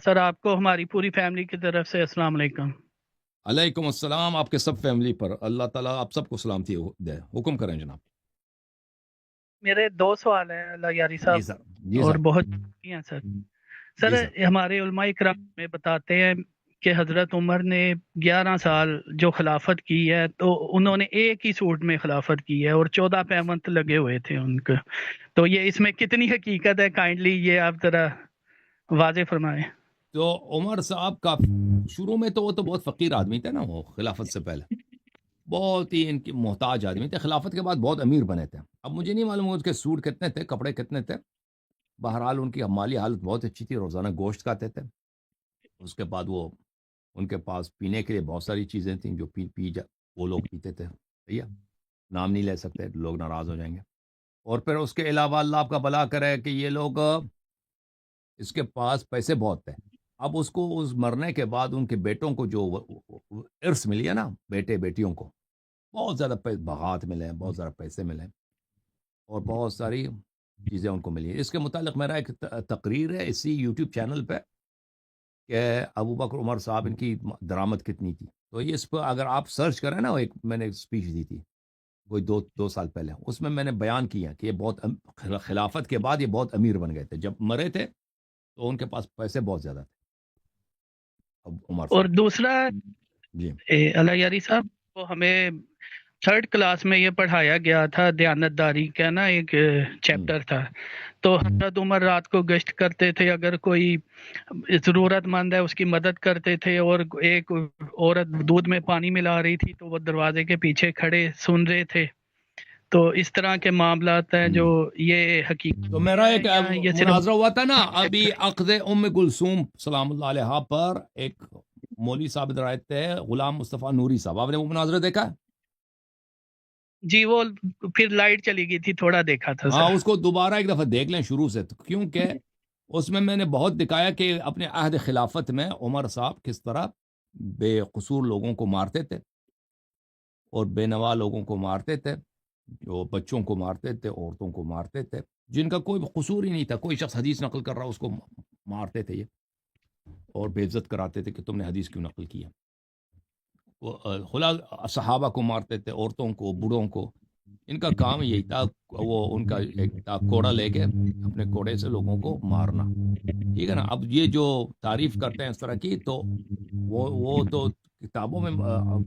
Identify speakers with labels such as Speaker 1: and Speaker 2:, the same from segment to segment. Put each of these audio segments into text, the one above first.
Speaker 1: سر آپ کو ہماری پوری فیملی کی طرف سے السلام علیکم۔
Speaker 2: علیکم السلام، آپ کے سب فیملی پر اللہ تعالیٰ آپ سب کو سلامتی دے۔ حکم کریں جناب۔
Speaker 1: میرے دو سوال ہیں اللہ یاری
Speaker 2: جی
Speaker 1: صاحب،
Speaker 2: سر، جی
Speaker 1: اور
Speaker 2: سر،
Speaker 1: بہت ہیں سر۔ سر
Speaker 2: جی سر۔
Speaker 1: ہمارے علماء کرام میں بتاتے ہیں کہ حضرت عمر نے 11 سال جو خلافت کی ہے تو انہوں نے ایک ہی سوٹ میں خلافت کی ہے اور 14 پیمنت لگے ہوئے تھے ان کو، تو یہ اس میں کتنی حقیقت ہے؟ کائنڈلی یہ آپ ذرا واضح فرمائیں۔
Speaker 2: تو عمر صاحب کا شروع میں تو وہ تو بہت فقیر آدمی تھے نا، وہ خلافت سے پہلے بہت ہی ان کی محتاج آدمی تھے، خلافت کے بعد بہت امیر بنے تھے۔ اب مجھے نہیں معلوم اس کے سوٹ کتنے تھے، کپڑے کتنے تھے، بہرحال ان کی مالی حالت بہت اچھی تھی، روزانہ گوشت کھاتے تھے۔ اس کے بعد وہ ان کے پاس پینے کے لیے بہت ساری چیزیں تھیں جو وہ لوگ پیتے تھے، بھیا نام نہیں لے سکتے، لوگ ناراض ہو جائیں گے۔ اور پھر اس کے علاوہ اللہ آپ کا بھلا کرے کہ یہ لوگ اس کے پاس پیسے بہت تھے۔ اب اس کو اس مرنے کے بعد ان کے بیٹوں کو جو ارث ملی ہے نا، بیٹے بیٹیوں کو بہت زیادہ بغات ملے ہیں، بہت زیادہ پیسے ملے ہیں، اور بہت ساری چیزیں ان کو ملی ہیں۔ اس کے متعلق میرا ایک تقریر ہے اسی یوٹیوب چینل پہ کہ ابو بکر عمر صاحب ان کی درآمد کتنی تھی، تو یہ اس پہ اگر آپ سرچ کریں نا، ایک میں نے اسپیچ دی تھی کوئی دو سال پہلے، اس میں نے بیان کیا کہ یہ بہت خلافت کے بعد یہ بہت امیر بن گئے تھے، جب مرے تھے تو ان کے پاس پیسے بہت زیادہ تھے اب عمر
Speaker 1: اور
Speaker 2: صاحب۔
Speaker 1: دوسرا
Speaker 2: جی
Speaker 1: اللہ یاری صاحب، وہ ہمیں 3rd کلاس میں یہ پڑھایا گیا تھا، دیانت داری کا نا ایک
Speaker 2: ہم،
Speaker 1: چیپٹر تھا، تو حضرت عمر رات کو گشت کرتے تھے، اگر کوئی ضرورت مند ہے اس کی مدد کرتے تھے، اور ایک عورت دودھ میں پانی ملا رہی تھی تو وہ دروازے کے پیچھے کھڑے سن رہے تھے، تو اس طرح کے معاملات ہیں جو
Speaker 2: ہم۔
Speaker 1: یہ حقیقت
Speaker 2: تو
Speaker 1: میں
Speaker 2: میرا
Speaker 1: ہے
Speaker 2: ایک
Speaker 1: یا یہ صرف
Speaker 2: مناظرہ ہوا تھا نا ابھی عقد ام کلثوم سلام اللہ علیہ پر، ایک مولوی صاحب ادھر آئے تھے، غلام مصطفیٰ نوری صاحب، آپ نے وہ مناظرہ دیکھا؟
Speaker 1: جی وہ پھر لائٹ چلی گئی تھی، تھوڑا دیکھا تھا
Speaker 2: ہاں،
Speaker 1: سر۔
Speaker 2: اس کو دوبارہ ایک دفعہ دیکھ لیں شروع سے، کیونکہ اس میں نے بہت دکھایا کہ اپنے عہد خلافت میں عمر صاحب کس طرح بے قصور لوگوں کو مارتے تھے، اور بے نوا لوگوں کو مارتے تھے، جو بچوں کو مارتے تھے، عورتوں کو مارتے تھے، جن کا کوئی قصور ہی نہیں تھا، کوئی شخص حدیث نقل کر رہا اس کو مارتے تھے یہ، اور بے عزت کراتے تھے کہ تم نے حدیث کیوں نقل کیا۔ وہ خلا صحابہ کو مارتے تھے، عورتوں کو، بوڑھوں کو، ان کا کام یہی تھا، وہ ان کا ایک تھا کوڑا لے کے اپنے کوڑے سے لوگوں کو مارنا، ٹھیک ہے نا۔ اب یہ جو تعریف کرتے ہیں اس طرح کی، تو وہ تو کتابوں میں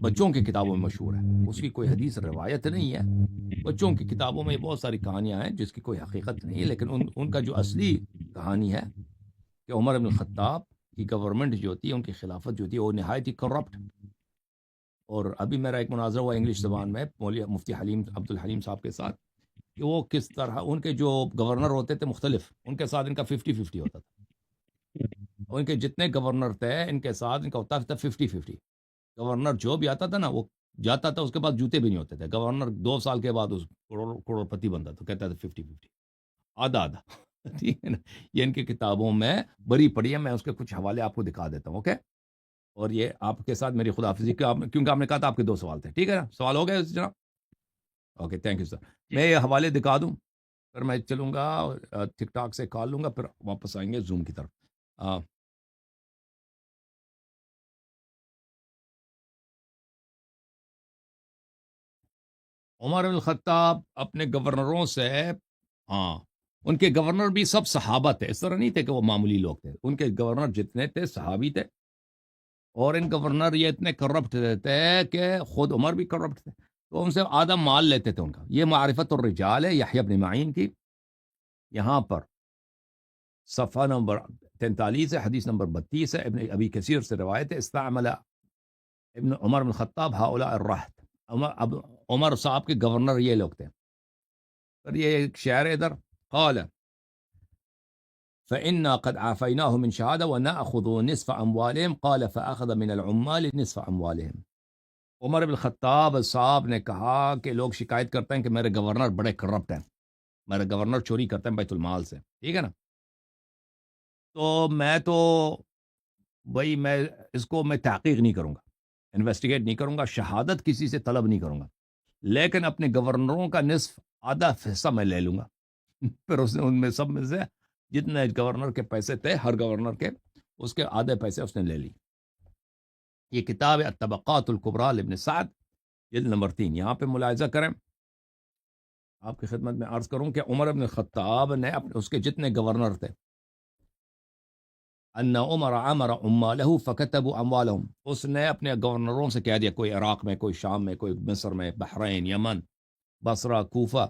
Speaker 2: بچوں کی کتابوں میں مشہور ہے، اس کی کوئی حدیث روایت نہیں ہے۔ بچوں کی کتابوں میں بہت ساری کہانیاں ہیں جس کی کوئی حقیقت نہیں ہے، لیکن ان کا جو اصلی کہانی ہے کہ عمر بن الخطاب کی گورنمنٹ جو ہوتی ہے، ان کی خلافت جو ہوتی ہے، وہ نہایت ہی کرپٹ۔ اور ابھی میرا ایک مناظرہ ہوا انگلش زبان میں مولوی مفتی حلیم عبد الحلیم صاحب کے ساتھ، کہ وہ کس طرح ان کے جو گورنر ہوتے تھے مختلف، ان کے ساتھ ان کا 50-50 ہوتا تھا، ان کے جتنے گورنر تھے ان کے ساتھ ان کا ہوتا تھا 50-50۔ گورنر جو بھی آتا تھا نا، وہ جاتا تھا، اس کے بعد جوتے بھی نہیں ہوتے تھے، گورنر 2 سال کے بعد اس کروڑ پتی بنتا تھا، کہتا تھا 50-50، آدھا آدھا ٹھیک ہے نا۔ یہ ان کی کتابوں میں بری پڑی ہے، میں اس کے کچھ حوالے آپ کو دکھا دیتا ہوں، اوکے۔ اور یہ آپ کے ساتھ میری خداحافظی، کیونکہ آپ نے کہا تھا آپ کے 2 سوال تھے، ٹھیک ہے نا، سوال ہو گئے جناب؟ Okay, thank you sir.
Speaker 1: جی
Speaker 2: میں یہ حوالے دکھا دوں، پھر میں چلوں گا ٹک ٹاک سے کال لوں گا، پھر واپس آئیں گے زوم کی طرف۔ عمر بن الخطاب اپنے گورنروں سے، ہاں، ان کے گورنر بھی سب صحابہ تھے، اس طرح نہیں تھے کہ وہ معمولی لوگ تھے، ان کے گورنر جتنے تھے صحابی تھے، اور ان گورنر یہ اتنے کرپٹ تھے کہ خود عمر بھی کرپٹ تھے، تو ان سے آدھا مال لیتے تھے ان کا۔ یہ معرفت الرجال ہے یحییٰ بن معین کی، یہاں پر صفحہ نمبر 43 ہے، حدیث نمبر 32 ہے، ابن ابی کثیر سے روایت ہے، استعمل ابن عمر بن خطاب ہؤلاء الرہط، عمر صاحب کے گورنر یہ لوگ تھے۔ پر یہ ایک شعر ہے ادھر، قال فإنا قد عافيناه من شهادة ونأخذ نصف أموالهم، قال فأخذ من العمال نصف أموالهم۔ عمر بن خطاب صاحب نے کہا کہ لوگ شکایت کرتے ہیں کہ میرے گورنر بڑے کرپٹ ہیں، میرے گورنر چوری کرتے ہیں بیت المال سے، ٹھیک ہے نا۔ تو بھائی میں اس کو تحقیق نہیں کروں گا، انویسٹیگیٹ نہیں کروں گا، شہادت کسی سے طلب نہیں کروں گا، لیکن اپنے گورنروں کا نصف آدھا حصہ میں لے لوں گا۔ پھر اس نے ان میں سب میں سے جتنے گورنر کے پیسے تھے، ہر گورنر کے اس کے آدھے پیسے اس نے لے لی. یہ کتاب ہے الطبقات الکبریٰ لابن سعد جلد نمبر 3. یہاں پہ ملاحظہ کریں، آپ کی خدمت میں عرض کروں کہ عمر بن الخطاب نے اس کے جتنے گورنر تھے، ان عمر امر عمالہ فکتبوا اموالہم، اس نے اپنے گورنروں سے کہہ دیا، کوئی عراق میں، کوئی شام میں، کوئی مصر میں، بحرین، یمن، بصرہ، کوفہ،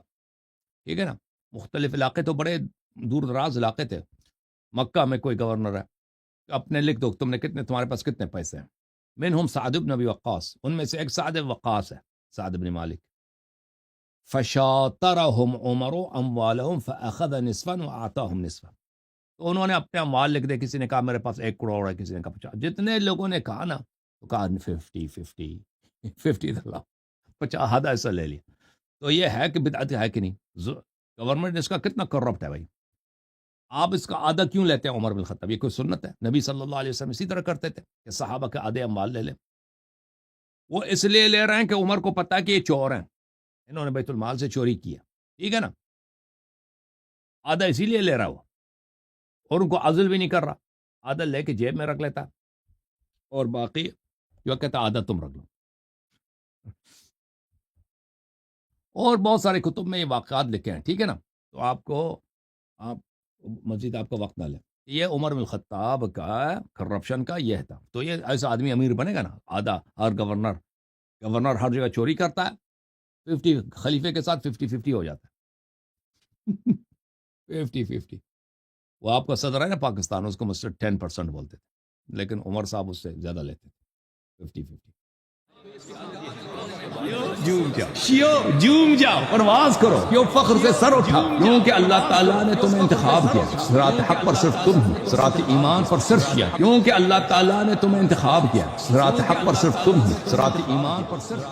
Speaker 2: ٹھیک ہے نا، مختلف علاقے تو بڑے دور دراز علاقے تھے. مکہ میں کوئی گورنر ہے، اپنے لکھ دو تم نے کتنے، تمہارے پاس کتنے پیسے ہیں. منہم سعد بن ابی وقاص، ان میں سے ایک سعد وقاص ہے، سعد بن مالک. فشاطرہم عمر اموالہم فاخذ نصفا واعطاہم نصفا، تو انہوں نے اپنے اموال لکھ دے، کسی نے کہا میرے پاس 1 کروڑ ہے، کسی نے کہا 50، جتنے لوگوں نے کہا نا تو کہا 50 50 آدھا ایسا لے لیا. تو یہ ہے کہ بدعت ہے کہ نہیں؟ گورنمنٹ اس کا کتنا کرپٹ ہے بھائی. آپ اس کا آدھا کیوں لیتے ہیں عمر بن الخطاب؟ یہ کوئی سنت ہے؟ نبی صلی اللہ علیہ وسلم اسی طرح کرتے تھے کہ صحابہ کے آدھے اموال لے لیں. وہ اس لیے لے رہے ہیں کہ عمر کو پتا کہ یہ چور ہیں، انہوں نے بیت المال سے چوری کیا، ٹھیک ہے نا، آدھا اسی لیے لے رہا وہ، اور ان کو عزل بھی نہیں کر رہا، آدھا لے کے جیب میں رکھ لیتا اور باقی جو کہتا آدھا تم رکھ لو. اور بہت سارے کتب میں یہ واقعات لکھے ہیں، ٹھیک ہے نا. تو آپ مزید آپ کا وقت نہ لیں. یہ عمر بن الخطاب کا کرپشن کا یہ تھا. تو یہ ایسا آدمی امیر بنے گا نا، آدھا ہر گورنر ہر جگہ چوری کرتا ہے، 50 خلیفے کے ساتھ 50-50 ہو جاتا ہے. 50-50. وہ آپ کا صدر ہے نا پاکستان، اس کو مجھ سے 10% بولتے تھے، لیکن عمر صاحب اس سے زیادہ لیتے تھے، 50-50. جوم جاؤ، پرواز کرو، کیوں فخر سے سر اٹھا، کیونکہ اللہ تعالیٰ نے تمہیں انتخاب کیا. صراط حق پر صرف تم ہو، صراط ایمان پر صرف کیا، کیونکہ اللہ تعالیٰ نے تمہیں انتخاب کیا. صراط حق پر صرف تم ہو، صراط ایمان پر صرف